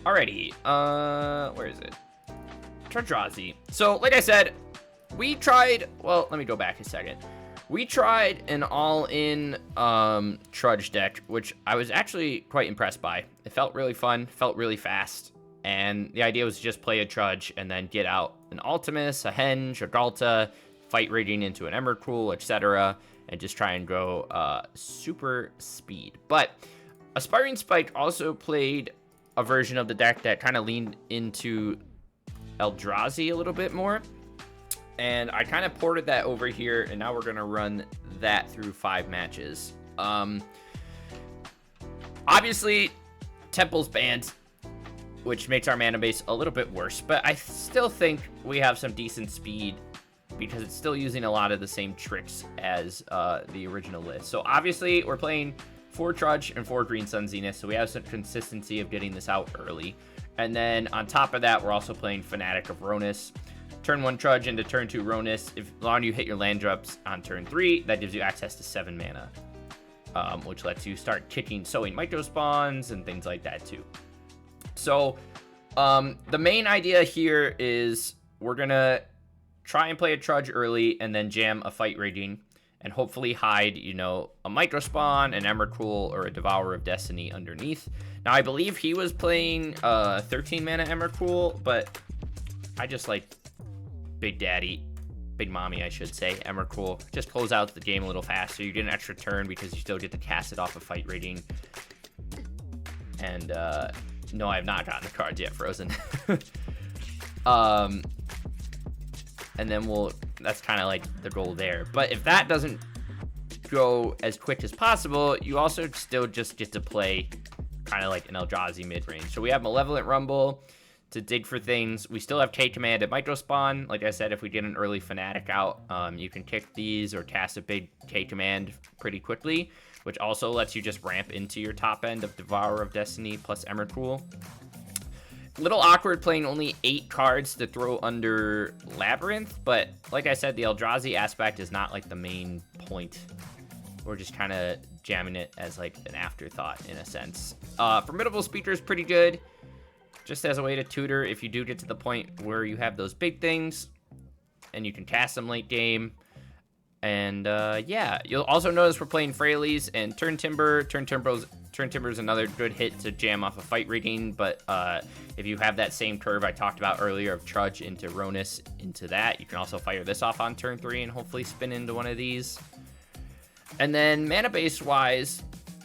Alrighty, where is it? Eldrazi. So, like I said, we tried, well, let me go back a second. We tried an all-in Trudge deck, which I was actually quite impressed by. It felt really fun, felt really fast, and the idea was to just play a Trudge and then get out an Ultimus, a Henge, a Galta, fight rating into an Emrakul, etc., and just try and go super speed. But Aspiring Spike also played a version of the deck that kind of leaned into Eldrazi a little bit more. And I kind of ported that over here, and now we're going to run that through 5 matches. Obviously, Temple's banned, which makes our mana base a little bit worse. But I still think we have some decent speed because it's still using a lot of the same tricks as the original list. So obviously, we're playing 4 Trudge and 4 Green Sun Zenith, so we have some consistency of getting this out early. And then on top of that, we're also playing Fanatic of Ronus. Turn 1 Trudge into turn 2 Ronus. If as long as you hit your land drops on turn 3, that gives you access to 7 mana, which lets you start kicking sowing micro spawns and things like that too. So the main idea here is we're gonna try and play a Trudge early and then jam a fight rating and hopefully hide, you know, a micro spawn, an Emrakul, or a Devourer of Destiny underneath. Now I believe he was playing 13 mana Emrakul, but I just like Big Mommy, I should say, Emrakul. Just close out the game a little faster. You get an extra turn because you still get to cast it off a fight rating. And, no, I have not gotten the cards yet frozen. And then that's kind of like the goal there. But if that doesn't go as quick as possible, you also still just get to play kind of like an Eldrazi mid-range. So we have Malevolent Rumble to dig for things. We still have K-Command at Micro Spawn. Like I said, if we get an early Fanatic out, you can kick these or cast a big K-Command pretty quickly, which also lets you just ramp into your top end of Devourer of Destiny plus Emrakul. Little awkward playing only 8 cards to throw under Labyrinth, but like I said, the Eldrazi aspect is not like the main point. We're just kind of jamming it as like an afterthought in a sense. Formidable Speaker is pretty good, just as a way to tutor if you do get to the point where you have those big things and you can cast them late game. And yeah, you'll also notice we're playing Fraileys and Turn Timber. Turn Timber is another good hit to jam off a fight rigging, but if you have that same curve I talked about earlier of Trudge into Ronus into that, you can also fire this off on turn 3 and hopefully spin into one of these. And then mana base wise,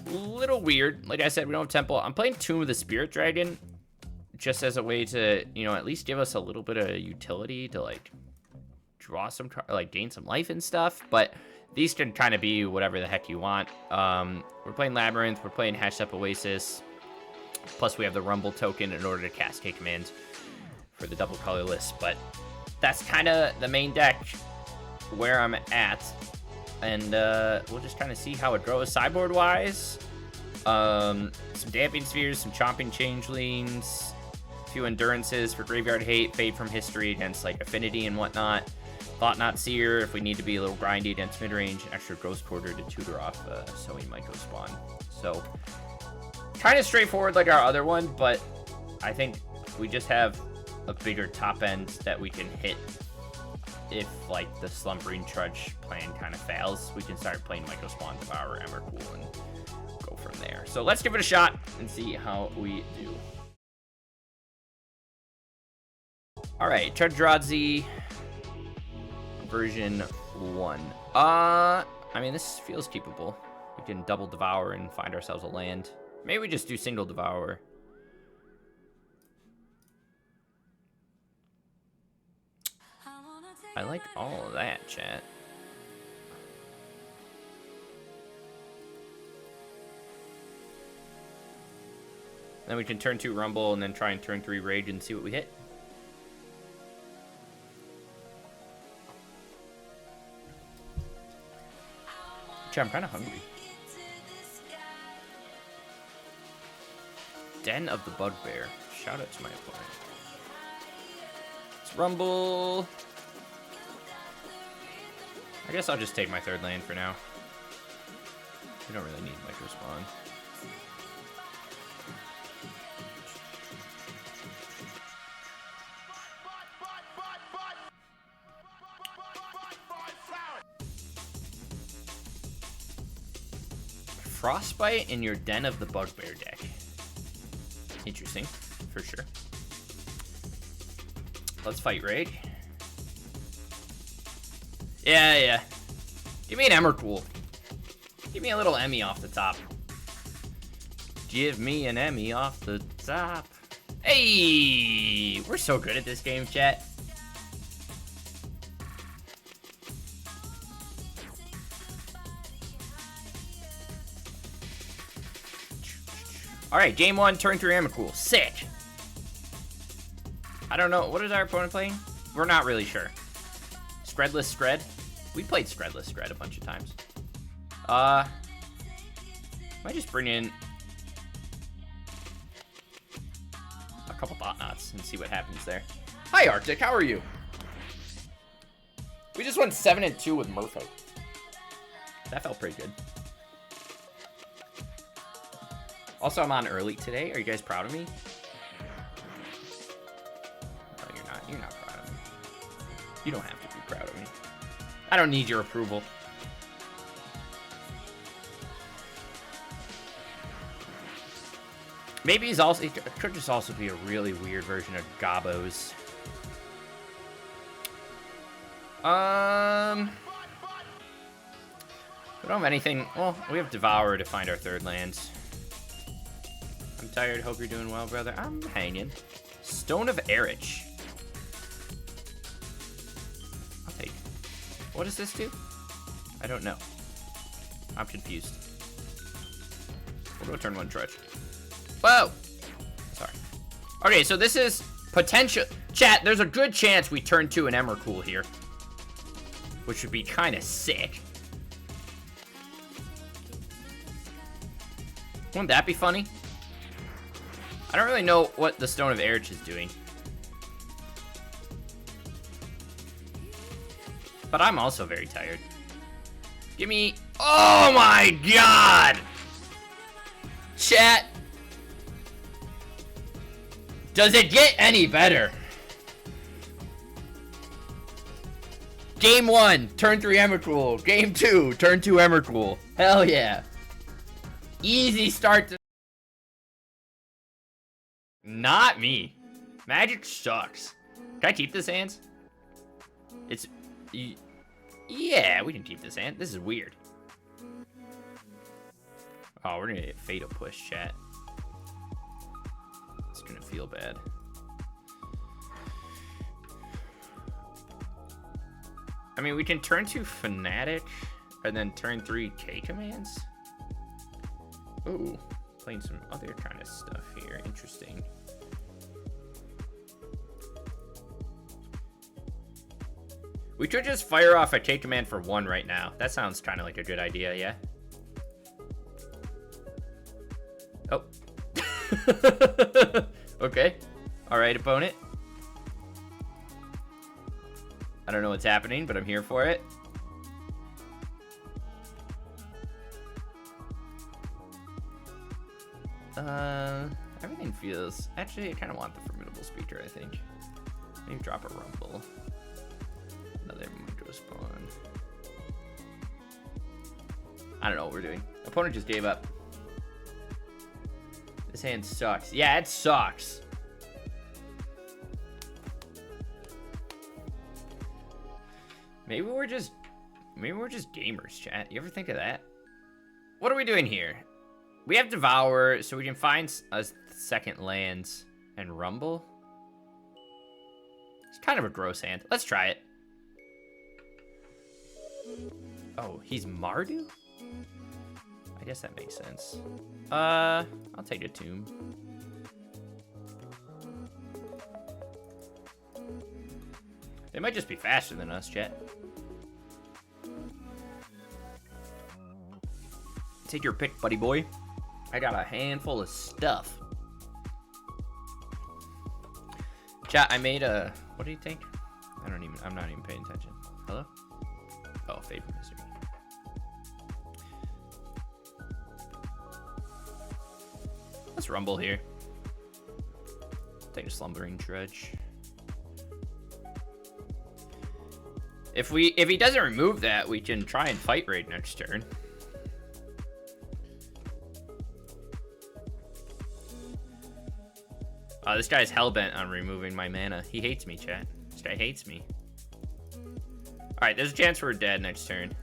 a little weird. Like I said, we don't have Temple. I'm playing Tomb of the Spirit Dragon just as a way to, you know, at least give us a little bit of utility to like draw some, like gain some life and stuff. But these can kind of be whatever the heck you want. We're playing Labyrinth, we're playing Hashed Up Oasis, plus we have the Rumble token in order to cast K-Command for the double colorless. But that's kind of the main deck where I'm at, and we'll just kind of see how it goes sideboard wise. Some Damping Spheres, some Chomping Changelings, a few Endurances for Graveyard Hate, Fade from History against like Affinity and whatnot. Thought Not Seer if we need to be a little grindy against mid-range, extra Ghost Quarter to tutor off Sowing Micro Spawn. So kind of straightforward like our other one, but I think we just have a bigger top end that we can hit. If like the Slumbering Trudge plan kind of fails, we can start playing Micro Spawn, Devour, Emrakul, and go from there. So let's give it a shot and see how we do. All right, Eldrazi version 1. I mean, this feels keepable. We can double Devour and find ourselves a land. Maybe we just do single Devour. I like all of that, chat. Then we can turn 2 Rumble and then try and turn 3 Rage and see what we hit. I'm kind of hungry. Den of the Bugbear. Shout out to my opponent. Let's Rumble. I guess I'll just take my 3rd land for now. We don't really need Micro Spawn. Frostbite in your Den of the Bugbear deck. Interesting, for sure. Let's fight Raid. Yeah. Give me an Emrakul. Give me a little Emmy off the top. Give me an Emmy off the top. Hey! We're so good at this game, chat. Alright, game 1, turn 3 Emrakul. Sick! I don't know. What is our opponent playing? We're not really sure. Scredless Scred? We played Scredless Scred a bunch of times. Might just bring in a couple Thought-Knots and see what happens there. Hi, Arctic. How are you? We just went 7-2 with Murphy. That felt pretty good. Also, I'm on early today. Are you guys proud of me? No, you're not. You're not proud of me. You don't have to be proud of me. I don't need your approval. Maybe he's also, it could just also be a really weird version of Gabos. We don't have anything. Well, we have Devour to find our third lands. I'm tired. Hope you're doing well, brother. I'm hanging. Stone of Erich. I'll take. What does this do? I don't know. I'm confused. We'll go turn 1 Trudge. Whoa! Sorry. Okay, so this is potential. Chat, there's a good chance we turn 2 an Emrakul here. Which would be kind of sick. Wouldn't that be funny? I don't really know what the Stone of Erich is doing. But I'm also very tired. Give me... Oh my god! Chat. Does it get any better? Game 1, turn 3 Emrakul. Game 2, turn 2 Emrakul. Hell yeah. Easy start to... Not me. Magic sucks. Can I keep this hand? It's... Yeah, we can keep this hand. This is weird. Oh, we're gonna get Fatal Push, chat. It's gonna feel bad. I mean, we can turn 2 Fanatic, and then turn 3 K commands. Ooh, playing some other kind of stuff here. Interesting. We could just fire off a K command for 1 right now. That sounds kind of like a good idea, yeah? Oh. Okay. Alright, opponent. I don't know what's happening, but I'm here for it. Everything feels... Actually, I kind of want the Formidable Speaker, I think. Maybe drop a Rumble. Another Micro Spawn. I don't know what we're doing. Opponent just gave up. This hand sucks. Yeah, it sucks. Maybe we're just gamers, chat. You ever think of that? What are we doing here? We have Devour, so we can find a second lands and Rumble. It's kind of a gross hand. Let's try it. Oh, he's Mardu? I guess that makes sense. I'll take a Tomb. They might just be faster than us, chat. Take your pick, buddy boy. I got a handful of stuff. Chat, I made a... What do you think? I'm not even paying attention. Hello? Oh, favorite mystery. Let's Rumble here. Take a Slumbering Trudge. If he doesn't remove that, we can try and fight Raid next turn. This guy's hellbent on removing my mana. He hates me, chat. This guy hates me. Alright, there's a chance we're dead next turn.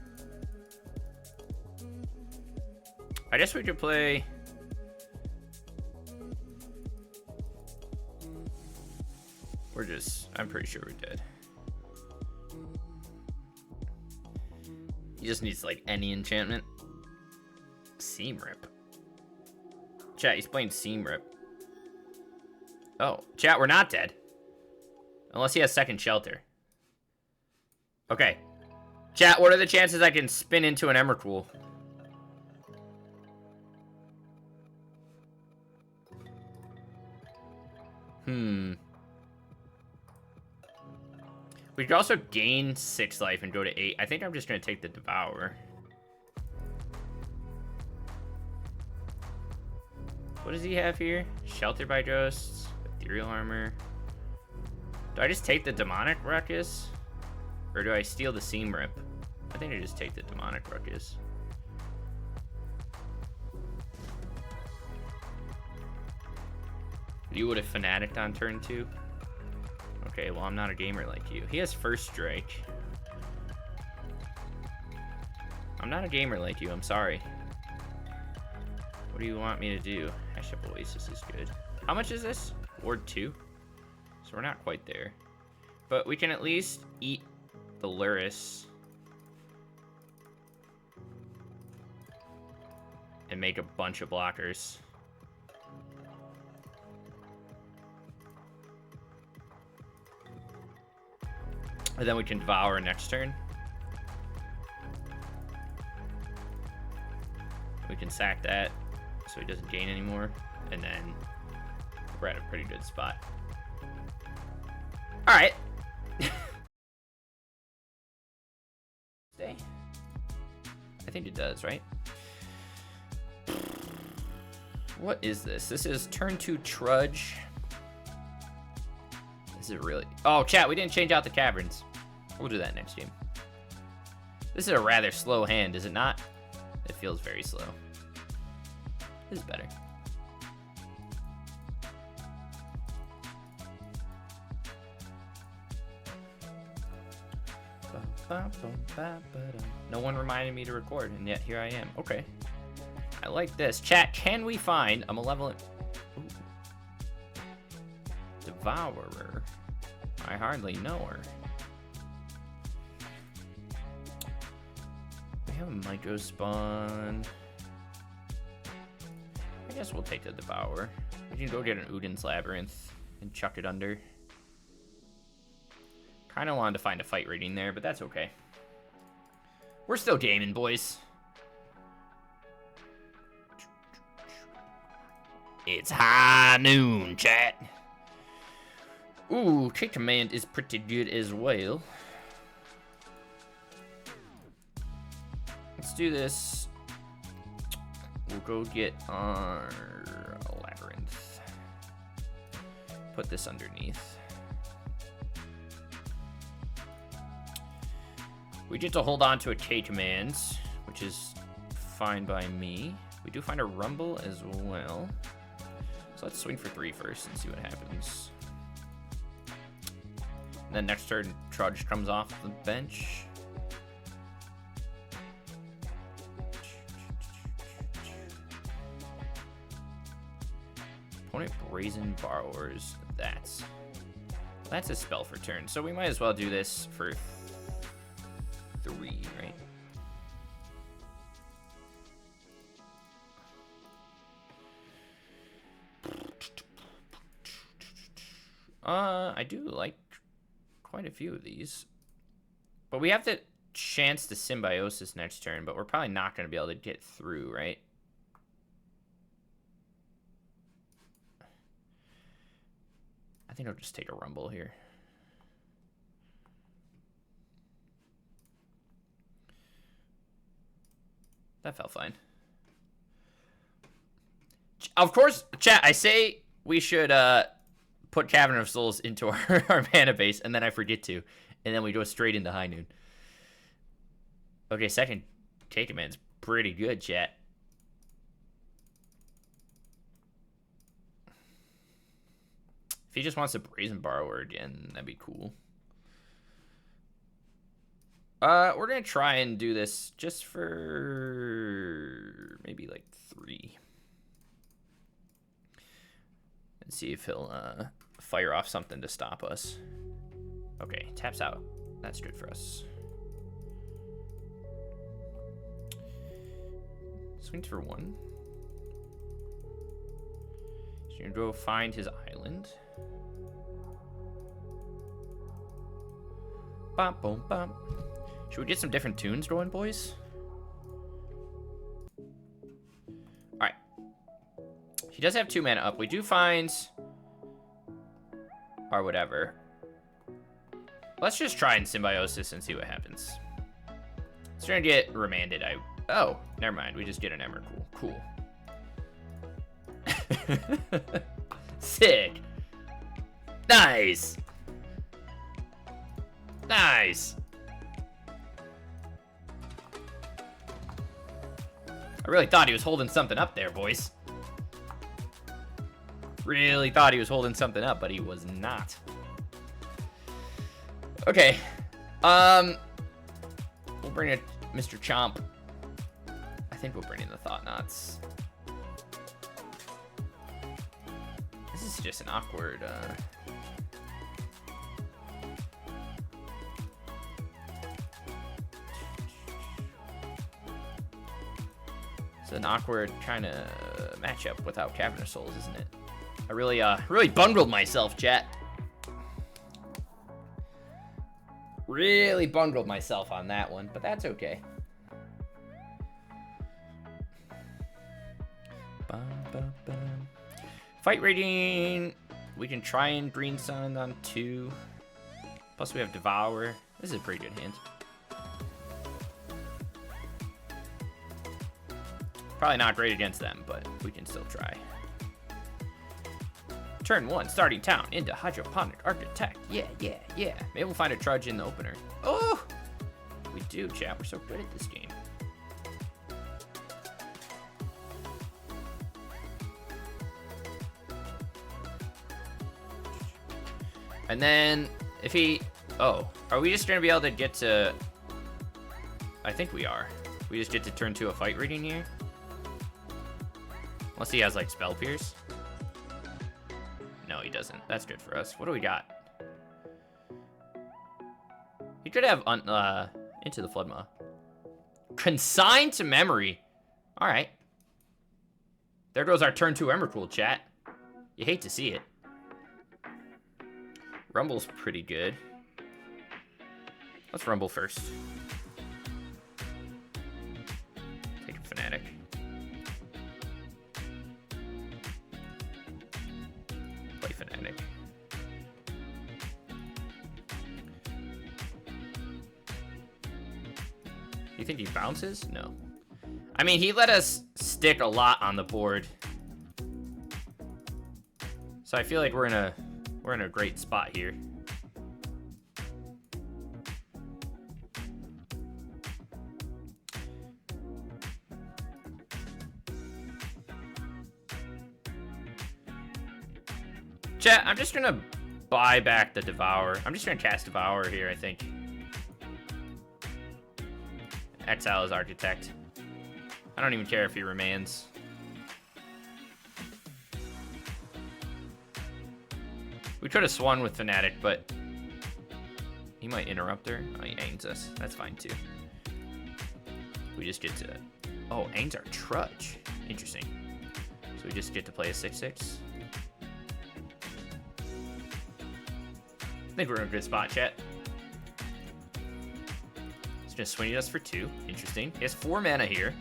I guess we could play... We're just... I'm pretty sure we're dead. He just needs, like, any enchantment. Seam Rip. Chat, he's playing Seam Rip. Oh, chat, we're not dead. Unless he has second shelter. Okay. Chat, what are the chances I can spin into an Emrakul? We could also gain 6 life and go to 8. I think I'm just going to take the Devour. What does he have here? Shelter by Ghosts, Ethereal Armor. Do I just take the Demonic Ruckus? Or do I steal the Seam Rip? I think I just take the Demonic Ruckus. You would have Fanaticked on turn 2? Okay, well, I'm not a gamer like you. He has First Strike. I'm not a gamer like you, I'm sorry. What do you want me to do? Hash up Oasis is good. How much is this? Ward 2? So we're not quite there. But we can at least eat the Luris. And make a bunch of blockers. And then we can Devour next turn. We can sack that so he doesn't gain anymore. And then we're at a pretty good spot. Alright. Stay. I think it does, right? What is this? This is turn 2 Trudge. This is really... Oh, chat, we didn't change out the caverns. We'll do that next game. This is a rather slow hand, is it not? It feels very slow. This is better. No one reminded me to record, and yet here I am. Okay. I like this. Chat, can we find a malevolent... Ooh. Devourer? I hardly know her. We have a Micro Spawn. I guess we'll take the Devourer. We can go get an Udin's Labyrinth and chuck it under. Kind of wanted to find a fight rating there, but that's okay. We're still gaming, boys. It's high noon, chat. Ooh, Kick Command is pretty good as well. Let's do this. We'll go get our Labyrinth. Put this underneath. We get to hold on to a K-Command, which is fine by me. We do find a Rumble as well. So let's swing for 3 first and see what happens. And then next turn, Trudge comes off the bench. Opponent Brazen Borrowers. That's a spell for turn. So we might as well do this for 3, right? I do like quite a few of these. But we have the chance to Symbiosis next turn, but we're probably not going to be able to get through, right? I think I'll just take a Rumble here. That felt fine. Of course, chat, I say we should put Cavern of Souls into our mana base, and then I forget to. And then we go straight into High Noon. Okay, second K-Command's pretty good, chat. If he just wants a Brazen Borrower again, that'd be cool. We're gonna try and do this just for maybe like 3. And see if he'll fire off something to stop us. Okay, taps out. That's good for us. Swings for 1. So you're gonna go find his island. Bum, boom, bum. Should we get some different tunes going, boys? Alright. He does have 2 mana up. We do find... or whatever. Let's just try and Symbiosis and see what happens. It's gonna get remanded. Oh, never mind. We just get an Emrakul. Cool. Sick. Nice. Nice. I really thought he was holding something up there, boys. Really thought he was holding something up, but he was not. Okay. We'll bring in Mr. Chomp. I think we'll bring in the Thought Knots. This is just an awkward... It's an awkward kind of matchup without Cavernous Souls, isn't it? I really bungled myself, chat. Really bungled myself on that one, but that's okay. Fight rating. We can try and Green Sun on 2. Plus we have Devour. This is a pretty good hand. Probably not great against them, but we can still try. Turn 1, starting town into Hydroponic Architect. Yeah. Maybe we'll find a Trudge in the opener. Oh! We do, chat. We're so good at this game. And then, if he... Oh, are we just going to be able to get to... I think we are. We just get to turn 2 a fight reading here. Unless he has, like, Spell Pierce. No, he doesn't. That's good for us. What do we got? He could have Into the Floodmaw. Consigned to Memory. All right. There goes our turn 2 Emrakul, chat. You hate to see it. Rumble's pretty good. Let's Rumble first. Take a Fanatic. Play Fanatic. You think he bounces? No. I mean, he let us stick a lot on the board. So I feel like we're in a great spot here. Chat, I'm just gonna buy back the Devour. I'm just gonna cast Devour here, I think. Exile is Architect. I don't even care if he remains. We could have swung with Fanatic, but he might interrupt her. Oh, he ains us. That's fine too. We just get to... Oh, ains our Trudge. Interesting. So we just get to play a 6/6. I think we're in a good spot, chat. He's gonna swing at us for 2. Interesting. He has 4 mana here.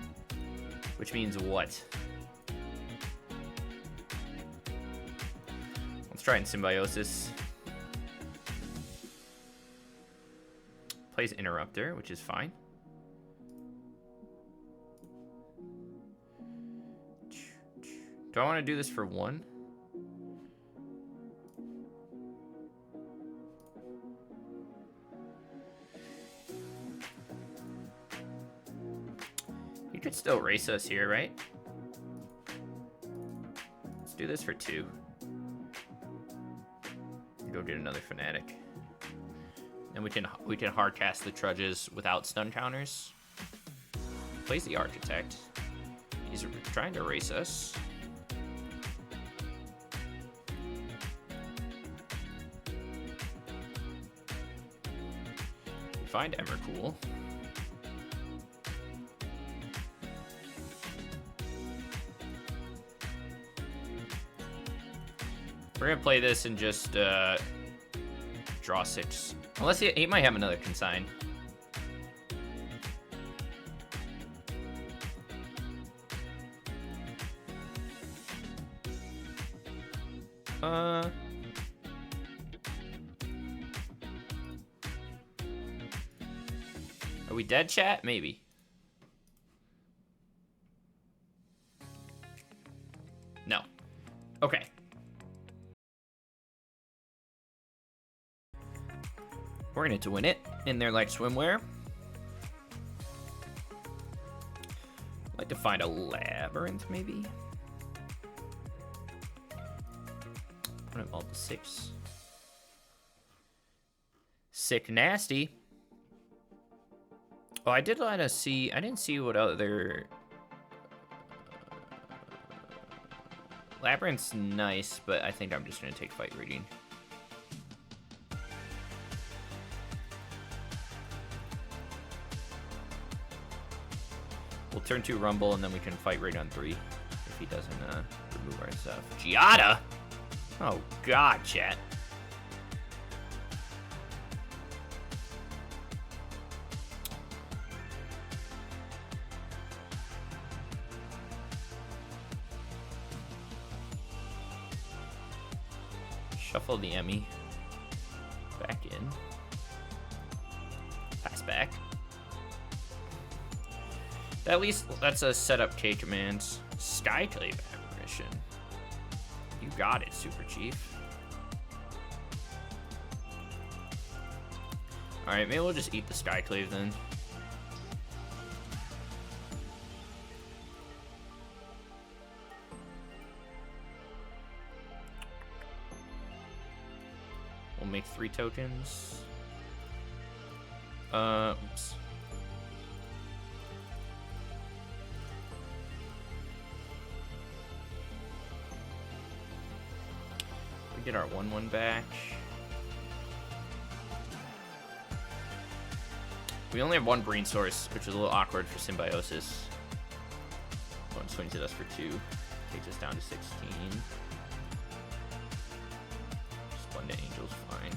Which means what? Let's try and Symbiosis. Plays Interrupter, which is fine. Do I want to do this for 1? You could still race us here, right? Let's do this for 2. go get another Fanatic. And we can hard cast the Trudges without stun counters. Plays the Architect. He's trying to erase us. We find Emrakul. We're gonna play this and just draw 6. Unless he might have another consign. Are we dead, chat? Maybe. No. Okay. We're gonna need to win it in their like swimwear. I'd like to find a labyrinth, maybe. Put him all to 6. Sick nasty. Oh, I did let us see. I didn't see what other labyrinth's nice, but I think I'm just gonna take fight reading. We'll turn 2 Rumble, and then we can fight right on 3 if he doesn't remove our stuff. Giada? Oh, God, chat. Shuffle the Emmy. Back in. Pass back. At least that's a setup K commands. Skyclave Apparition. You got it, Super Chief. Alright, maybe we'll just eat the Skyclave then. We'll make 3 tokens. Oops. Get our 1/1 back. We only have 1 brain source, which is a little awkward for Symbiosis. One swings at us for 2. Takes us down to 16. Splendid Angel's fine.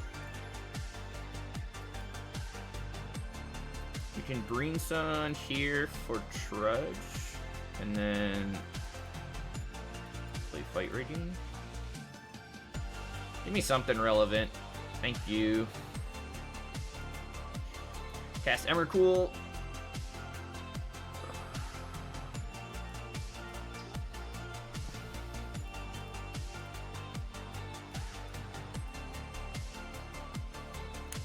We can Green Sun here for Trudge. And then play Fight Rating. Give me something relevant. Thank you. Cast Emrakul.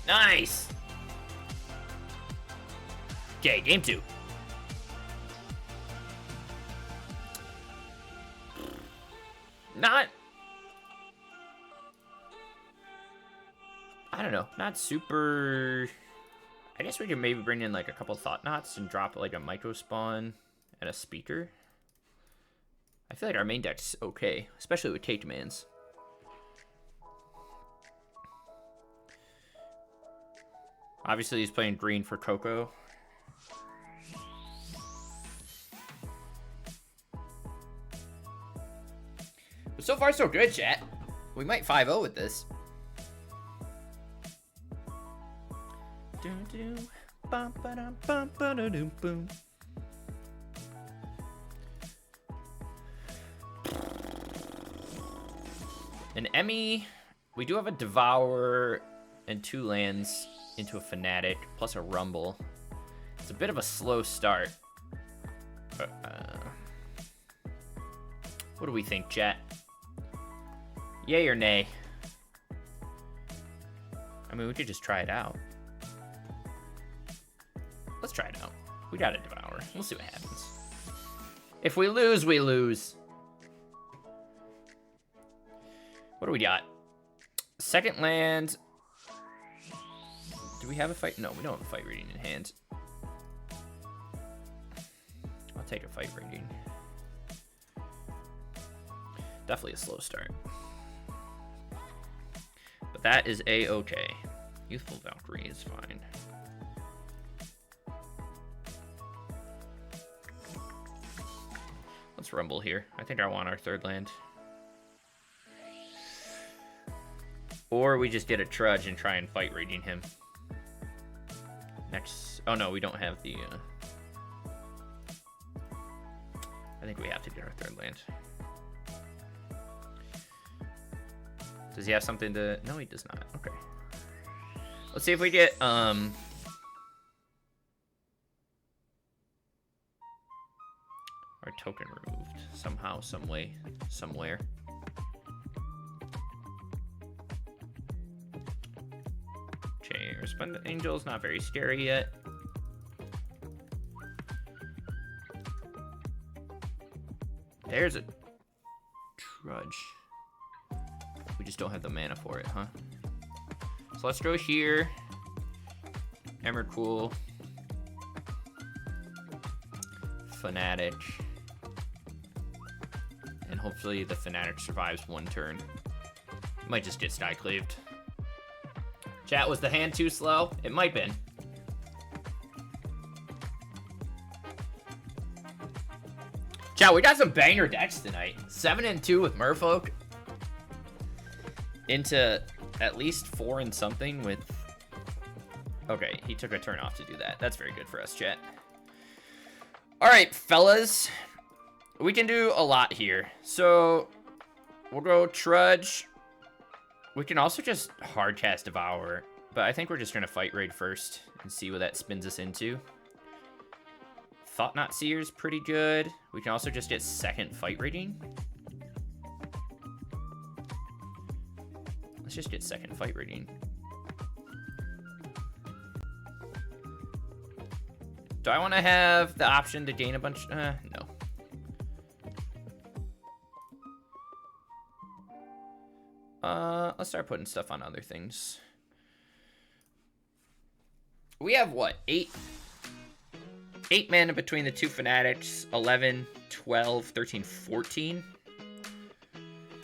Nice! Okay, game 2. Not... I don't know, not super... I guess we could maybe bring in like a couple Thought Knots and drop like a Micro Spawn and a Speaker. I feel like our main deck's okay, especially with K commands. Obviously he's playing green for Coco. But so far so good, chat. We might 5-0 with this. An Emmy. We do have a Devour and 2 lands into a Fanatic, plus a Rumble. It's a bit of a slow start. What do we think, chat? Yay or nay? I mean, we could just try it out. Let's try it out. We got a Devour. We'll see what happens. If we lose, we lose. What do we got? Second land. Do we have a fight? No, we don't have a fight rating in hand. I'll take a fight rating. Definitely a slow start. But that is a-okay. Youthful Valkyrie is fine. Let's rumble here. I think I want our third land. Or we just get a Trudge and try and fight raging him. Next. Oh no, we don't have the... I think we have to get our third land. Does he have something to... No, he does not. Okay. Let's see if we get... Our token removed. Somehow, some way, somewhere. Okay, Resplendent Angel's not very scary yet. There's a Trudge. We just don't have the mana for it, huh? So let's go here. Emrakul. Fanatic. And hopefully the Fanatic survives one turn. Might just get sky cleaved. Chat, was the hand too slow? It might been. Chat, we got some banger decks tonight. 7 and 2 with Merfolk. Into at least 4 and something with... Okay, he took a turn off to do that. That's very good for us, chat. Alright, fellas. We can do a lot here. So, we'll go Trudge. We can also just hardcast Devour. But I think we're just going to fight raid first and see what that spins us into. Thought-Knot Seer's pretty good. We can also just get second fight rating. Let's just get second fight rating. Do I want to have the option to gain a bunch? No. Let's start putting stuff on other things. We have what? 8 mana between the two Fanatics. 11, 12, 13, 14.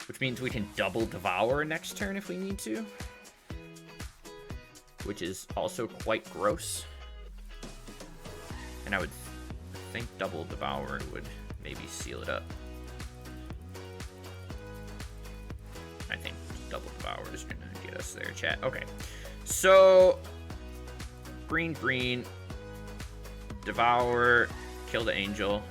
Which means we can double Devour next turn if we need to. Which is also quite gross. And I would think double Devour would maybe seal it up. I think double Devour is going to get us there, chat. Okay. So, green, green. Devour. Kill the Angel.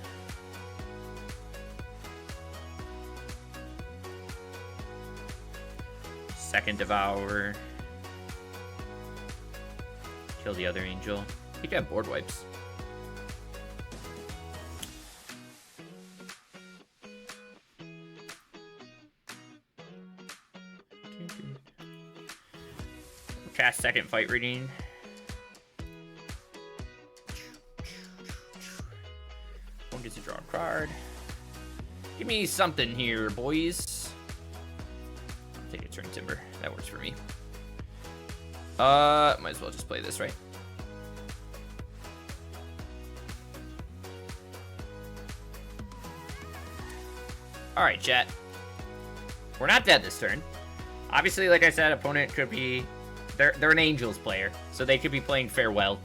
Second Devour. Kill the other Angel. You can have board wipes. Cast second fight reading. One gets to draw a card. Give me something here, boys. I'll take a turn Timber. That works for me. Might as well just play this, right? Alright, chat. We're not dead this turn. Obviously, like I said, opponent could be... They're an Angels player, so they could be playing Farewell.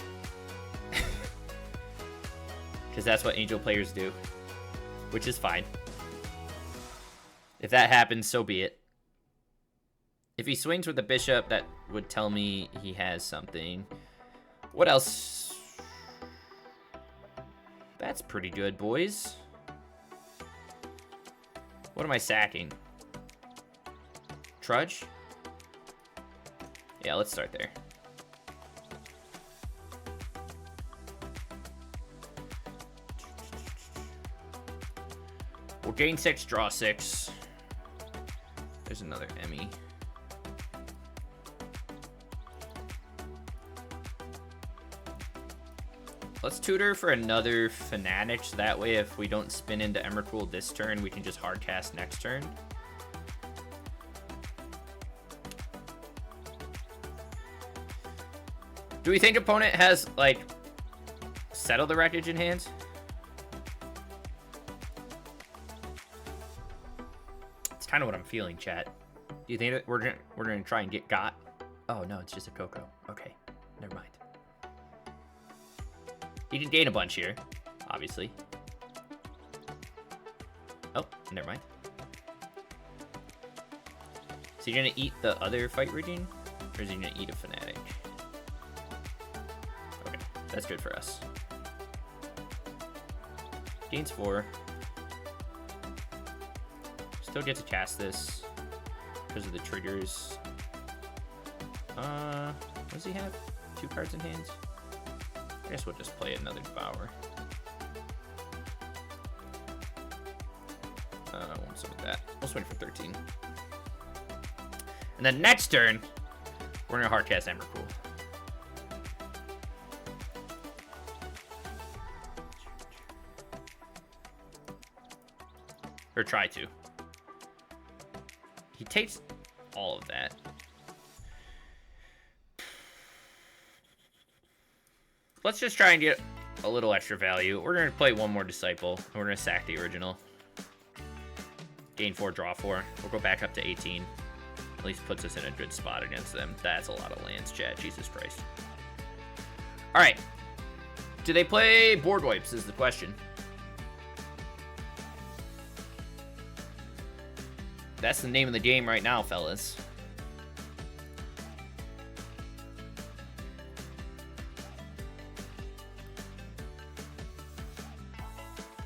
Because that's what Angel players do. Which is fine. If that happens, so be it. If he swings with the Bishop, that would tell me he has something. What else? That's pretty good, boys. What am I sacking? Trudge? Yeah, let's start there. We'll gain 6, draw 6. There's another Emmy. Let's tutor for another Fanatic, so that way if we don't spin into Emrakul this turn, we can just hardcast next turn. Do we think opponent has, like, Settle the Wreckage in hand? It's kind of what I'm feeling, chat. Do you think that we're gonna try and get got? Oh no, it's just a Coco. Okay, never mind. He did gain a bunch here, obviously. Oh, never mind. Is he gonna eat the other fight region, or is he gonna eat a Fanatic? Okay, that's good for us. Gains 4. Still get to cast this because of the triggers. What does he have? 2 cards in hand? I guess we'll just play another Devour. I won't swing that. We'll swing for 13. And then next turn, we're gonna hardcast Emrakul. Or try to. He takes all of that. Let's just try and get a little extra value. We're going to play one more Disciple, and we're going to sack the original. Gain 4, draw 4. We'll go back up to 18. At least puts us in a good spot against them. That's a lot of lands, chat. Jesus Christ. Alright. Do they play board wipes is the question. That's the name of the game right now, fellas.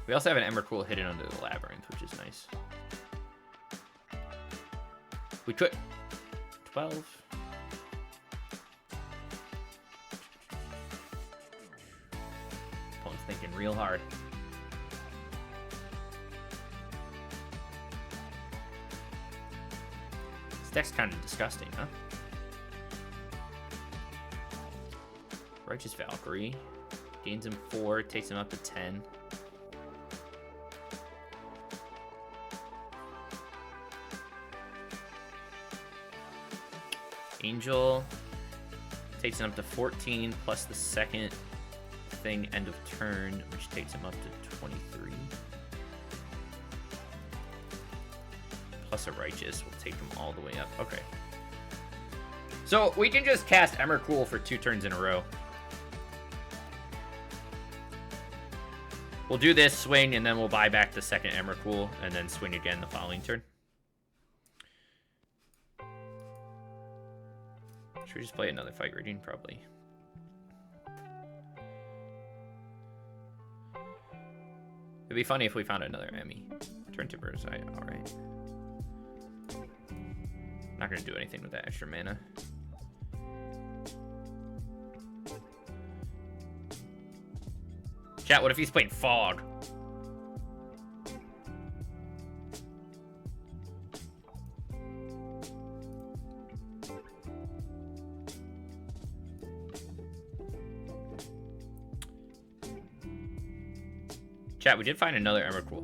We also have an Emrakul hidden under the Labyrinth, which is nice. We could 12. Opponent's thinking real hard. This deck's kind of disgusting, huh? Righteous Valkyrie. Gains him 4, takes him up to 10. Angel takes him up to 14 plus the second thing end of turn, which takes him up to 23. Plus a Righteous will take him all the way up. Okay. So we can just cast Emrakul for 2 turns in a row. We'll do this, swing, and then we'll buy back the second Emrakul, and then swing again the following turn. Should we just play another fight reading? Probably. It'd be funny if we found another Emmy. Turn to Bird's-Eye. Alright. Not gonna do anything with that extra mana. Chat, what if he's playing Fog? Chat, we did find another Emrakul.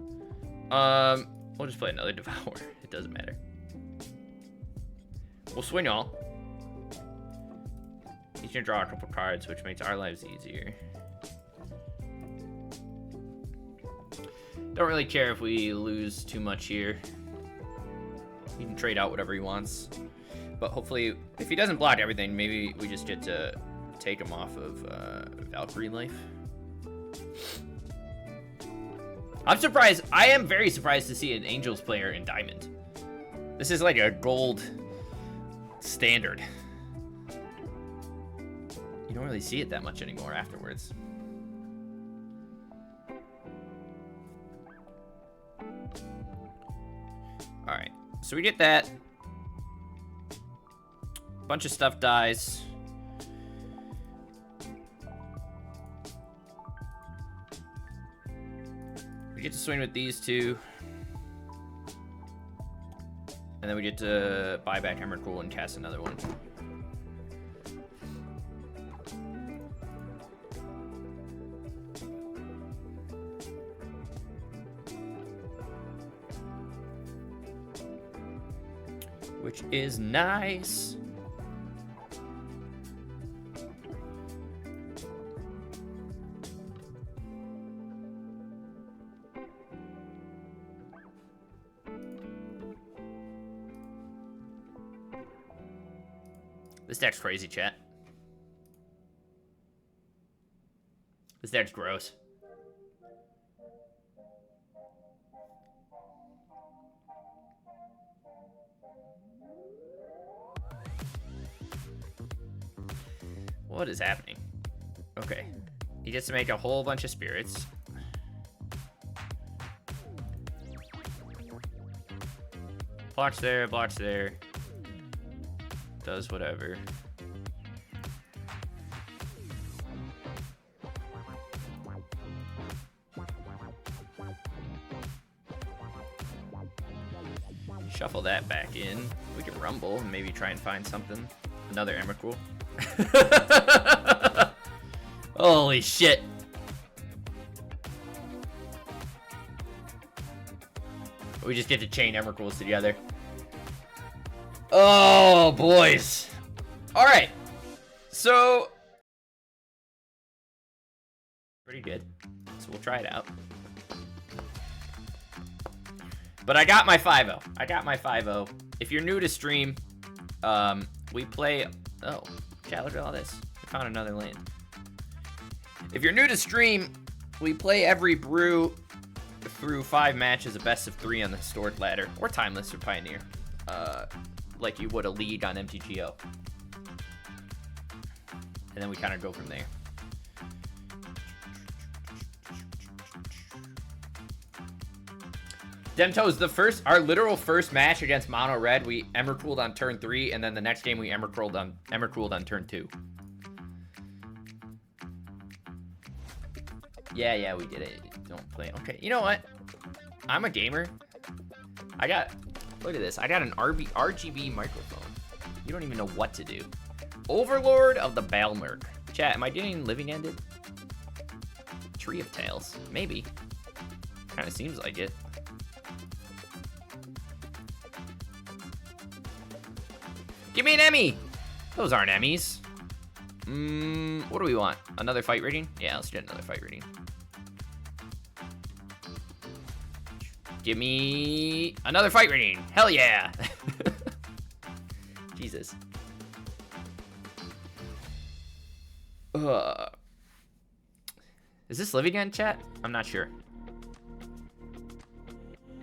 We'll just play another Devour. It doesn't matter. We'll swing all. He's gonna draw a couple cards, which makes our lives easier. Don't really care if we lose too much here. He can trade out whatever he wants. But hopefully, if he doesn't block everything, maybe we just get to take him off of Valkyrie life. I'm surprised. I am very surprised to see an Angels player in Diamond. This is like a gold standard. You don't really see it that much anymore afterwards. Alright, so we get that. Bunch of stuff dies. We get to swing with these two. And then we get to buy back Emrakul and cast another one. Which is nice. This deck's crazy, chat. This deck's gross. What is happening? Okay. He gets to make a whole bunch of spirits. Blocks there, blocks there. Does whatever. Shuffle that back in. We can rumble and maybe try and find something. Another Emrakul. Holy shit. We just get to chain Emrakuls together. Oh, boys. All right. So, pretty good. So we'll try it out. But I got my 5-0. I got my 5-0. If you're new to stream, we play... Oh, chat, look at all this. We found another land. If you're new to stream, we play every brew through 5 matches, a best of 3 on the Historic Ladder, or Timeless or Pioneer, like you would a league on MTGO. And then we kind of go from there. Demtoes, our literal first match against Mono Red, we Emrakuled on turn 3, and then the next game we Emrakuled on turn 2. Yeah, we did it. Don't play. Okay, you know what? I'm a gamer. Look at this. I got an RGB microphone. You don't even know what to do. Overlord of the Balmerk. Chat, am I getting Living Ended? Tree of Tales. Maybe. Kind of seems like it. Give me an Emmy! Those aren't Emmys. What do we want? Another fight rating? Yeah, let's get another fight rating. Give me another fight rating. Hell yeah! Jesus. Is this Living End, chat? I'm not sure.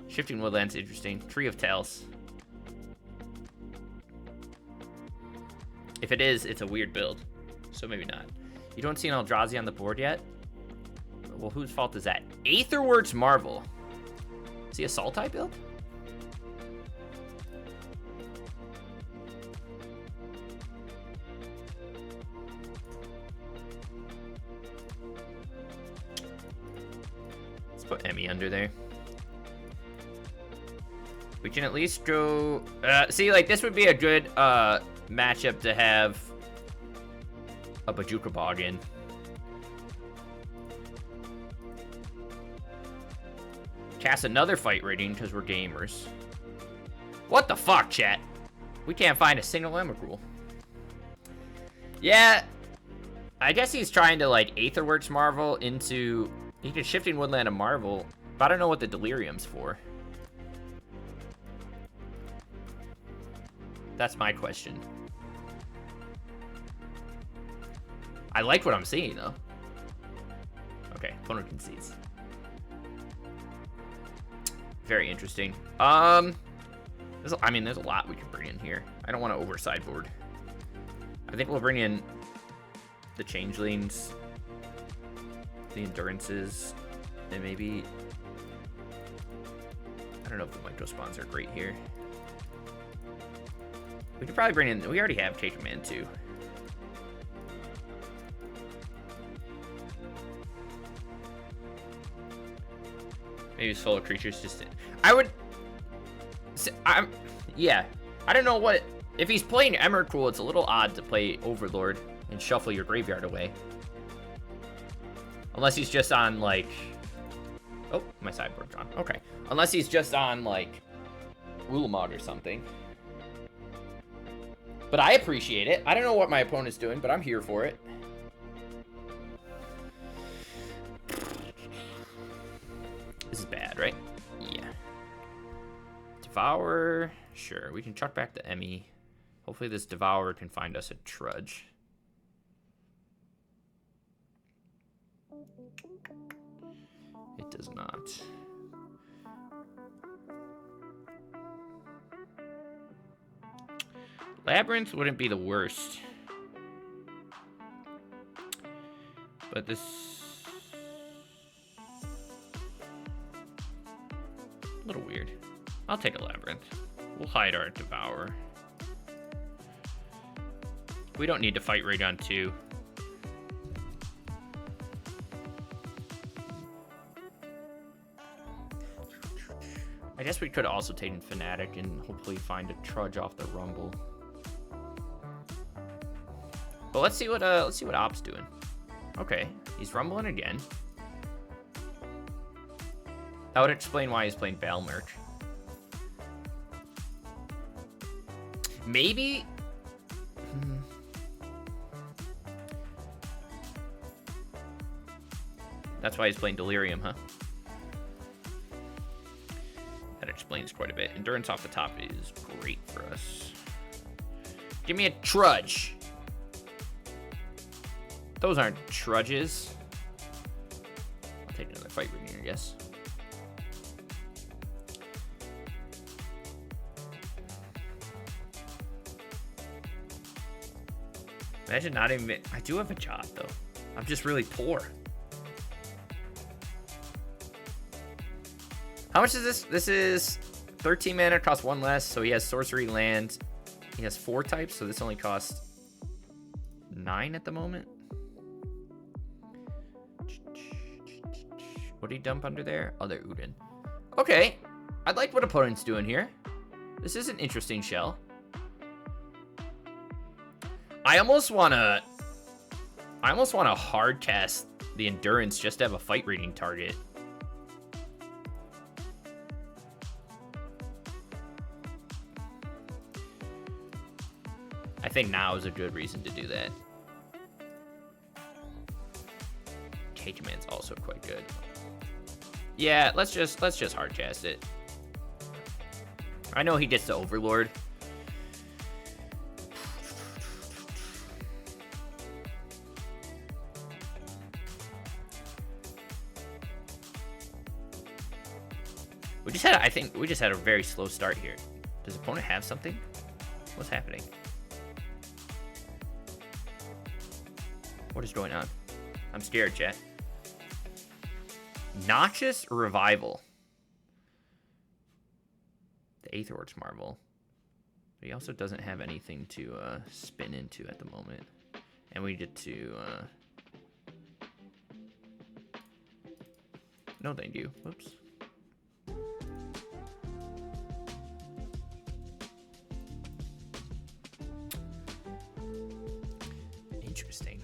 Shifting Woodlands, interesting. Tree of Tales. If it is, it's a weird build. So maybe not. You don't see an Eldrazi on the board yet? Well, whose fault is that? Aetherworks Marvel. Is he a Sultai build? Let's put Emmy under there. We can at least go... see, like, this would be a good matchup to have a Bajuka Bog in. Cast another fight rating because we're gamers. What the fuck, chat? We can't find a single Emrakul. Yeah, I guess he's trying to, like, Aetherworks Marvel into... He could Shifting Woodland and Marvel, but I don't know what the Delirium's for. That's my question. I like what I'm seeing, though. Okay, opponent concedes. Very interesting. I mean, there's a lot we can bring in here. I don't want to over-sideboard. I think we'll bring in the Changelings, the Endurances, and maybe... I don't know if the Micro Spawns are great here. We could probably bring in... We already have Take Command, too. Maybe it's full of creatures just... I would... Yeah. I don't know what... If he's playing Emrakul, it's a little odd to play Overlord and shuffle your graveyard away. Unless he's just on, like... Oh, my sideboard drawn. Okay. Unless he's just on, like, Ulamog or something. But I appreciate it. I don't know what my opponent's doing, but I'm here for it. This is bad, right? Yeah. Devour. Sure, we can chuck back the Emmy. Hopefully this Devourer can find us a Trudge. It does not. Labyrinth wouldn't be the worst. But this... a little weird. I'll take a Labyrinth. We'll hide our Devourer. We don't need to fight Rage on 2. I guess we could also take Fanatic and hopefully find a Trudge off the Rumble. But let's see what Op's doing. Okay, he's rumbling again. That would explain why he's playing Bale Merch. Maybe. That's why he's playing Delirium, huh? That explains quite a bit. Endurance off the top is great for us. Give me a Trudge. Those aren't Trudges. I'll take another fight reading, I guess. Imagine not even... I do have a job, though. I'm just really poor. How much is this? This is 13 mana, costs 1 less, so he has sorcery, land. He has 4 types, so this only costs 9 at the moment. What did he dump under there? Other Udin. Okay, I like what opponent's doing here. This is an interesting shell. I almost wanna hard cast the Endurance just to have a fight rating target. I think now is a good reason to do that. Cage Man's also quite good. Yeah, let's just hard cast it. I know he gets the Overlord. I think we just had a very slow start here. Does opponent have something? What's happening? What is going on? I'm scared, chat. Noxious Revival. The Aetherworks Marvel. But he also doesn't have anything to spin into at the moment. And we get to... No, thank you. Whoops. Interesting.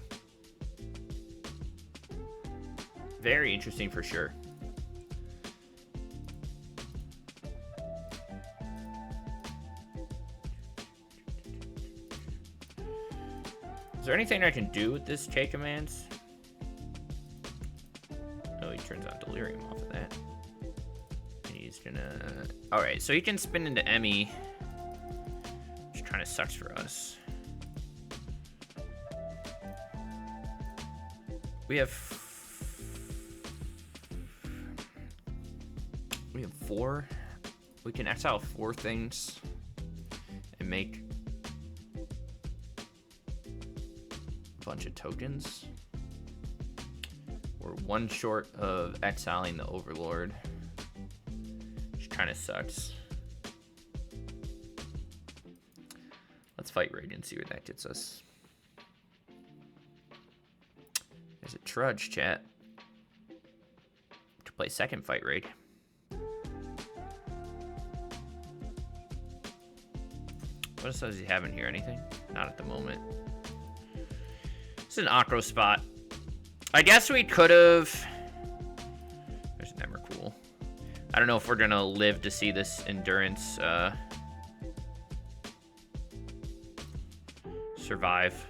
Very interesting for sure. Is there anything I can do with this Che commands? Oh, he turns on Delirium off of that. And he's gonna... Alright, so he can spin into Emmy. Which kind of sucks for us. We have 4. We can exile 4 things and make a bunch of tokens. We're 1 short of exiling the Overlord, which kind of sucks. Let's fight Raid and see where that gets us. There's a Trudge, chat. To play second fight Raid. What else does he have in here? Anything? Not at the moment. It's an Acro spot. I guess we could have... There's an Emrakul. I don't know if we're going to live to see this Endurance survive.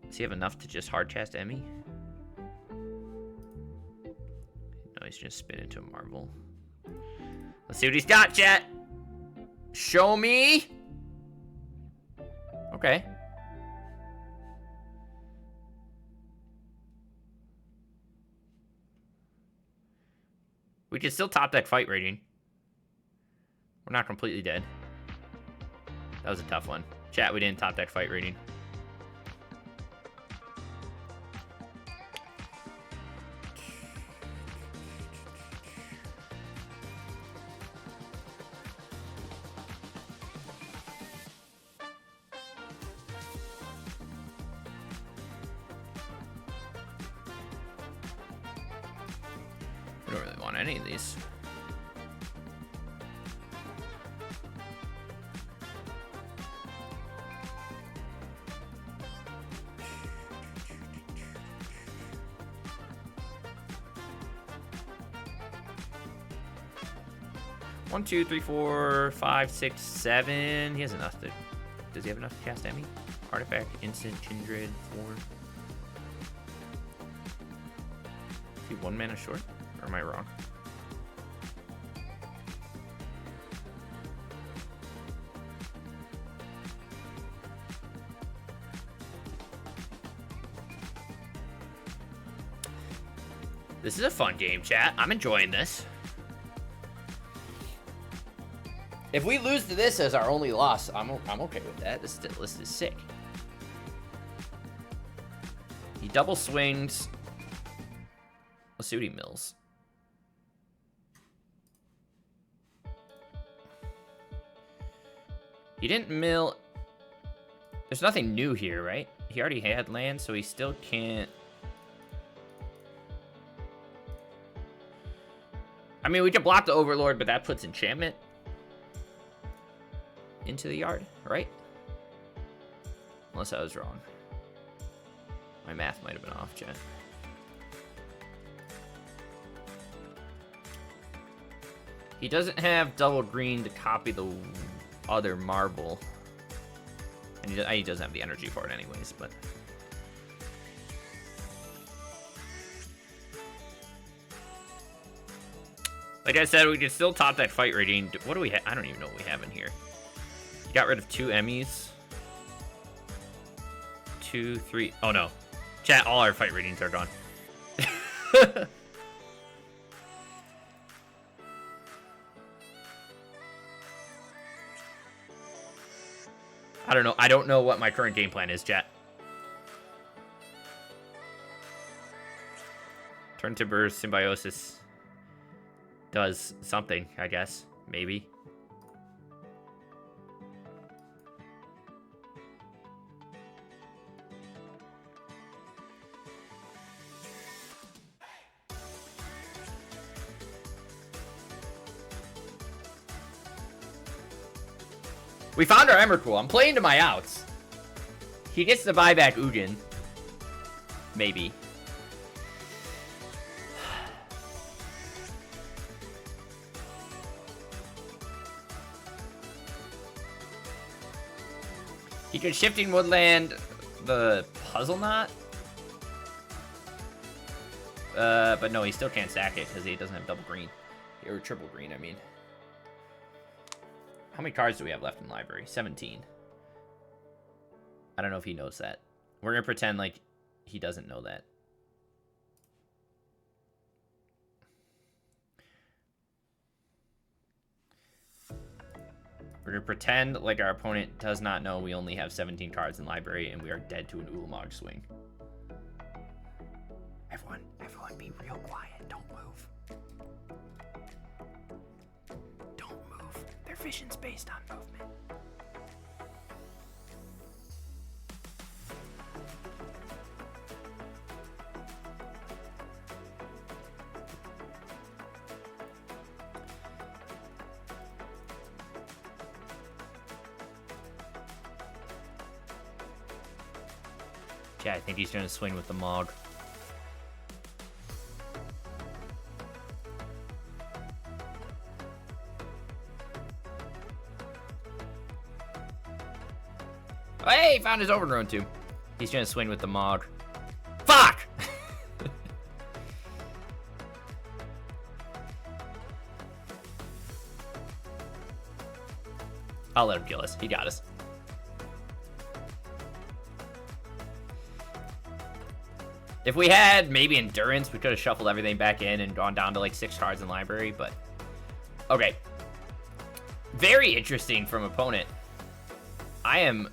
Does he have enough to just hard cast Emmy? No, he's just spin into a Marvel. Let's see what he's got, chat. Show me. Okay. We can still top deck fight rating. We're not completely dead. That was a tough one. Chat, we didn't top deck fight rating. We don't really want any of these. One, two, three, four, five, six, seven. He has enough to. Does he have enough to cast Emmy? Artifact, instant, kindred, 4. Is he 1 mana short? Or am I wrong? This is a fun game, chat. I'm enjoying this. If we lose to this as our only loss, I'm okay with that. This list is sick. He double swings. Let's see what he mills. He didn't mill. There's nothing new here, right? He already had land, so he still can't. I mean, we can block the Overlord, but that puts enchantment into the yard, right? Unless I was wrong. My math might have been off, chat. He doesn't have double green to copy the other marble. And he doesn't have the energy for it anyways, but... Like I said, we can still top that fight rating. What do we have? I don't even know what we have in here. Got rid of 2 Emmys. 2, 3. Oh no. Chat, all our fight ratings are gone. I don't know. I don't know what my current game plan is, chat. Turn Timber Symbiosis does something, I guess. Maybe. We found our Emrakul. I'm playing to my outs. He gets to buy back Ugin. Maybe. He could Shifting Woodland the Puzzle Knot. But no, he still can't stack it because he doesn't have double green. Or triple green, I mean. How many cards do we have left in the library? 17. I don't know if he knows that. We're going to pretend like he doesn't know that. We're going to pretend like our opponent does not know we only have 17 cards in the library and we are dead to an Ulamog swing. Everyone be real quiet. Don't move. Their vision's based on movement. Yeah, I think he's gonna swing with the Mog. Hey, found his Overgrown Tomb. He's gonna swing with the Mog. Fuck! I'll let him kill us. He got us. If we had maybe Endurance, we could have shuffled everything back in and gone down to like 6 cards in library, but... Okay. Very interesting from opponent. I am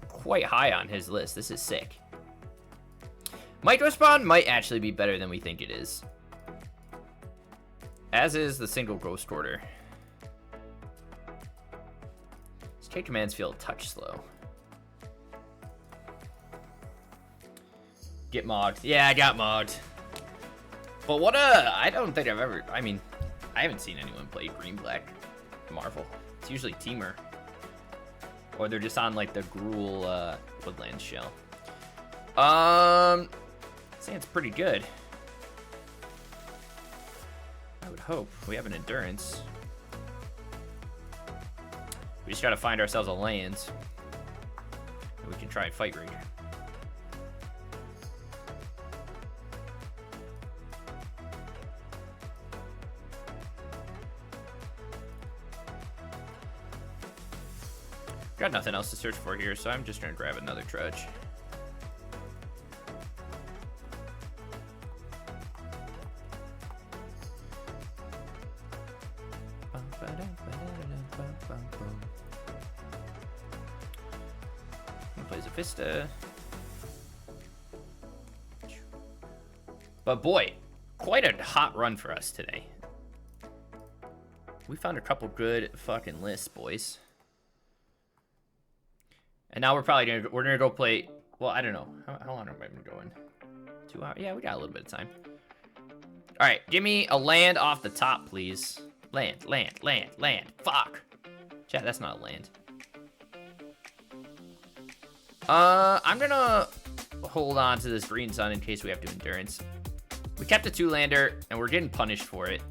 quite high on his list. This is sick. Micro Spawn might actually be better than we think it is. As is the single Ghost Order. His trade commands feel a touch slow. Get mogged. Yeah, I got mogged. But what I don't think I've ever... I mean, I haven't seen anyone play green-black Marvel. It's usually Teamer. Or they're just on, like, the Gruul Woodland shell. I'd say it's pretty good. I would hope. We have an Endurance. We just gotta find ourselves a lands. And we can try and Fight Rig. Got nothing else to search for here, so I'm just gonna grab another Trudge. He plays a Vista. But boy, quite a hot run for us today. We found a couple good fucking lists, boys. And now we're gonna go play. Well, I don't know. How long have I been going? 2 hours? Yeah, we got a little bit of time. All right, give me a land off the top, please. Land. Fuck. Chat, that's not a land. I'm gonna hold on to this Green Sun in case we have to Endurance. We kept a 2-lander, and we're getting punished for it.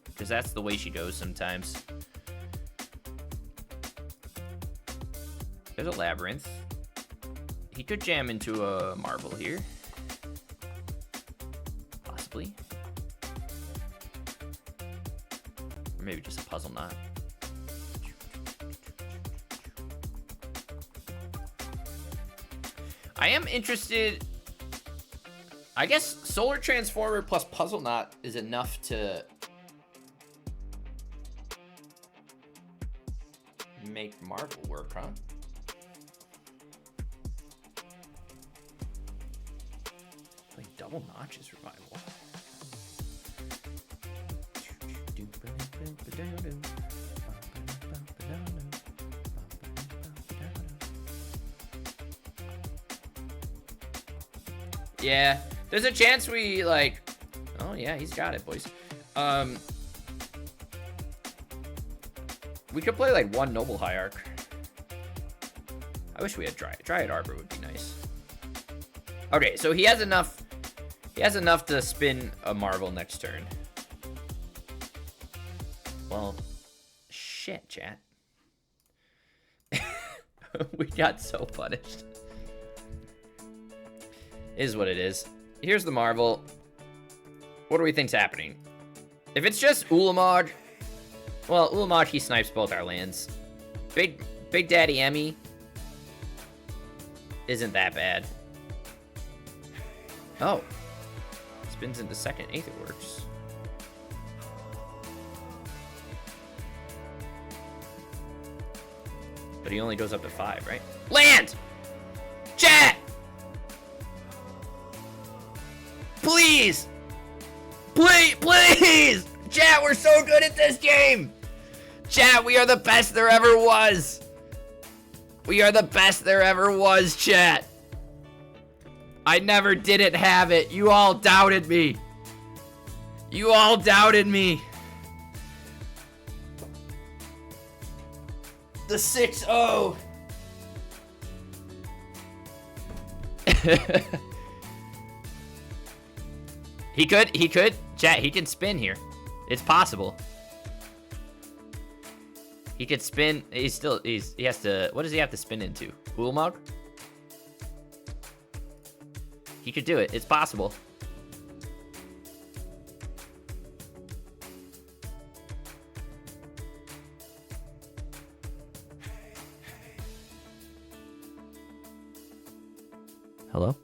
Because that's the way she goes sometimes. There's a Labyrinth. He could jam into a Marvel here. Possibly. Or maybe just a Puzzle Knot. I am interested... I guess Solar Transformer plus Puzzle Knot is enough to... make Marvel work, huh? Double Notches Revival. Yeah, there's a chance we like... Oh yeah, he's got it, boys. We could play like 1 Noble Hierarch. I wish we had Dryad. Dryad Arbor would be nice. Okay, so he has enough... He has enough to spin a Marvel next turn. Well, shit, chat. We got so punished. Is what it is. Here's the Marvel. What do we think's happening? If it's just Ulamog, well, Ulamog, he snipes both our lands. Big Daddy Emmy isn't that bad. Oh. Spins into second. 8th, it works. But he only goes up to 5, right? Land! Chat! Please! Please! Chat, we're so good at this game! Chat, we are the best there ever was! We are the best there ever was, chat! I never didn't have it. You all doubted me. You all doubted me. The 6-0. He could. Chat, he can spin here. It's possible. He could spin. He has to, what does he have to spin into? Ulamog? He could do it. It's possible. Hello?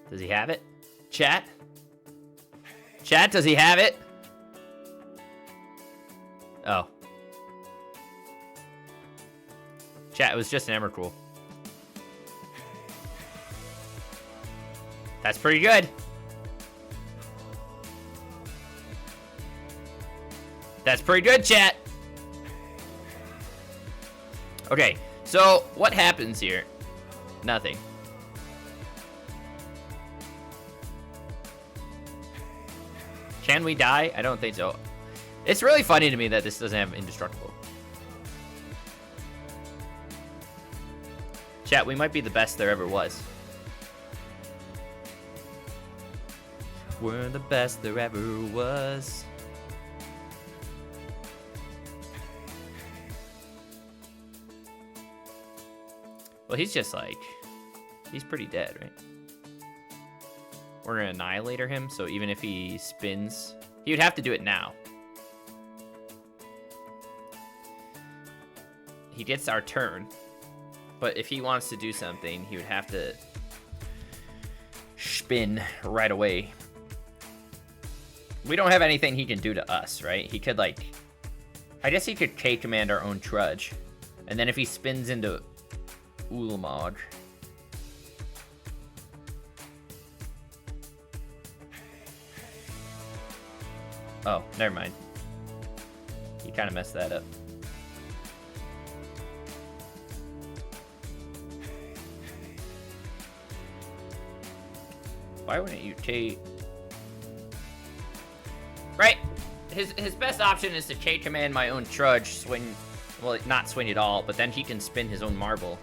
Does he have it? Chat? Chat, does he have it? Oh. Chat, it was just an Emrakul. That's pretty good. That's pretty good, chat. Okay, so what happens here? Nothing. Can we die? I don't think so. It's really funny to me that this doesn't have indestructible. Chat, we might be the best there ever was. We're the best there ever was. Well, he's just like, he's pretty dead, right? We're gonna Annihilator him, so even if he spins, he would have to do it now. He gets our turn, but if he wants to do something, he would have to spin right away. We don't have anything he can do to us, right? He could, like, I guess he could K-command our own Trudge, and then if he spins into Ulamog. Oh, never mind. He kind of messed that up. Why wouldn't you K? Right. His best option is to K-command my own Trudge, swing, well, not swing at all, but then he can spin his own marble.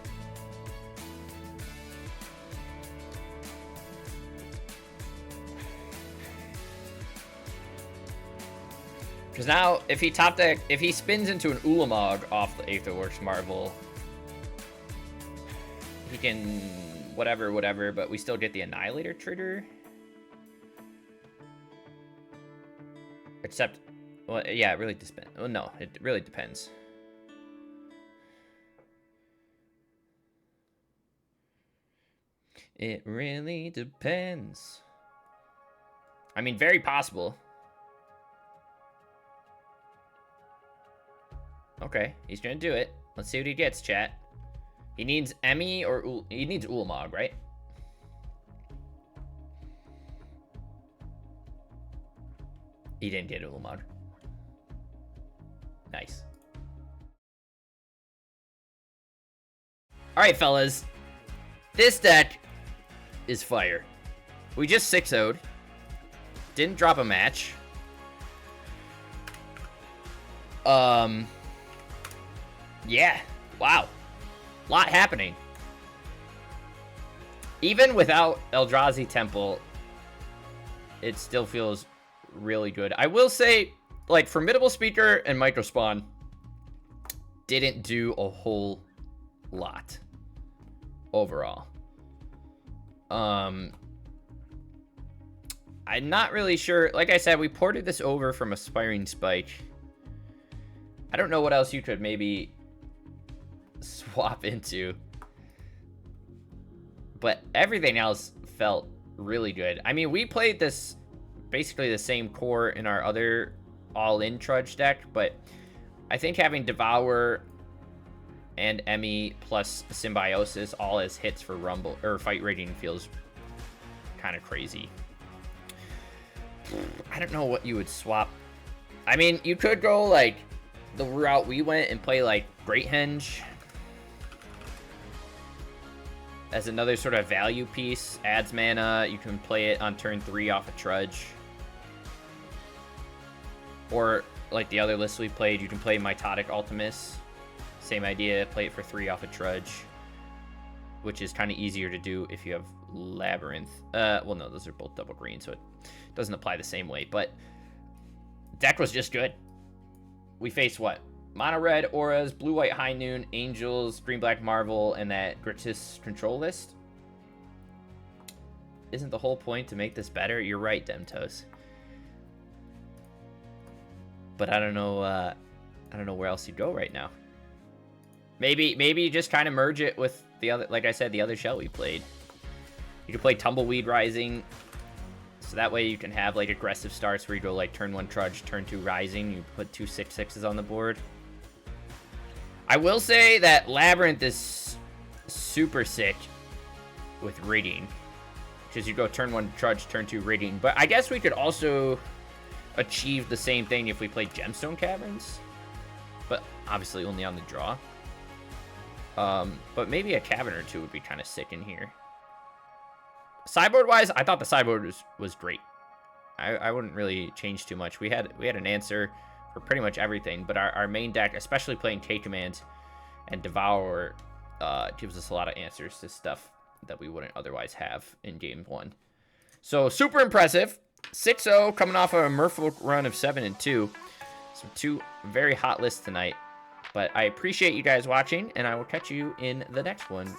Because now, if he top deck, if he spins into an Ulamog off the Aetherworks Marvel, he can whatever, but we still get the Annihilator trigger. Except, well, yeah, it really depends. Oh, no, it really depends. It really depends. I mean, very possible. Okay, he's gonna do it. Let's see what he gets, chat. He needs Emmy or he needs Ulamog, right? He didn't get Ulamog. Nice. Alright, fellas. This deck is fire. We just 6-0'd. Didn't drop a match. Yeah. Wow. Lot happening. Even without Eldrazi Temple, it still feels really good. I will say, like, Formidable Speaker and Microspawn didn't do a whole lot overall. I'm not really sure. Like I said, we ported this over from Aspiring Spike. I don't know what else you could maybe swap into, but everything else felt really good. I mean, we played this basically the same core in our other all-in Trudge deck, but I think having Devour and Emmy plus Symbiosis all as hits for Rumble or Fight Rigging feels kind of crazy. I don't know what you would swap. I mean, you could go like the route we went and play like Great Henge as another sort of value piece. Adds mana. You can play it on turn 3 off a Trudge. Or like the other list we played, you can play Mitotic Ultimus. Same idea, play it for 3 off a Trudge, which is kind of easier to do if you have Labyrinth. Well, no, those are both double green, so it doesn't apply the same way. But deck was just good. We faced what? Mono red auras, blue white high noon, angels, green black marvel, and that Gratis control list. Isn't the whole point to make this better? You're right, Demtos. But I don't know where else you go right now. Maybe you just kind of merge it with the other, like I said, the other shell we played. You could play Tumbleweed Rising, so that way you can have like aggressive starts where you go like turn 1 Trudge, turn 2 Rising. You put 2 6/6s on the board. I will say that Labyrinth is super sick with Rigging, because you go turn 1 Trudge, turn 2 Rigging. But I guess we could also achieve the same thing if we played Gemstone Caverns, but obviously only on the draw. But maybe a Cavern or two would be kind of sick in here. Sideboard wise, I thought the sideboard was great. I wouldn't really change too much. We had an answer for pretty much everything, but our main deck, especially playing K-Command and Devour, gives us a lot of answers to stuff that we wouldn't otherwise have in game 1. So super impressive. 6-0 coming off of a Merfolk run of 7-2. So 2 very hot lists tonight. But I appreciate you guys watching, and I will catch you in the next one.